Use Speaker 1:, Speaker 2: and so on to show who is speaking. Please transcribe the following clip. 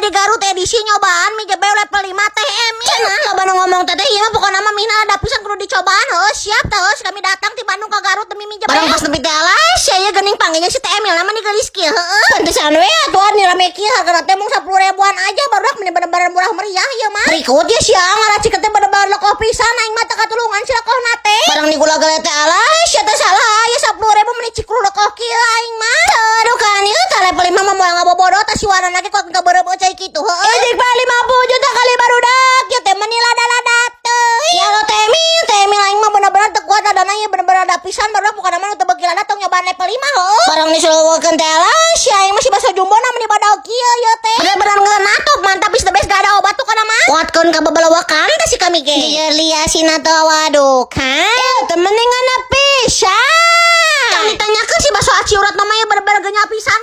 Speaker 1: di Garut edisi nyobaan mie jebel level 5 teh cenah loba nu ngomong teh ieu mah pokona mah mina ada pisan kudu dicobaan heuh siap teh kami datang ti Bandung ka Garut demi mie jebel barang pas nepi teh alas aya geuning panggilnya si teh Emil nama ninggalis kieu heuh pantesan we atuan ni rame kieu hargana teh mung 10 ribuan aja barudak meni bener-bener murah meriah ieu mah berikut ya sia ngaracik teh bener-bener lekoh pisan aing mah teh katulungan si lekohna teh barang di gula gale teh alas sia teh salah aya 10 ribu meni cikru lekoh kieu aing mah aduh kan ieu teh level 5 mah moal ngabobodo teh si warna ge kok ngabeureup cai kitu heuh ejek 50 juta kali barudak ya teh meni lada-lada teh ya lo teh Emil aing mah bener-bener teu kuat adana ieu bener-bener ada pisan barudak bukan mah teu beuki lada tong nyobaan level 5 heuh barang disuleuwekeun teh alas si aing masih basa jumbona meni badaog kieu ya teh bener-bener ngeunatup mantap is the best gak ada obat tuh kana mah kuatkeun ka babalawakan teh si kami ge jeung liasina teh waduh kan teh mendingan pisan kan ditanyakeun si baso aci urat mah ya bener-bener geunya pisan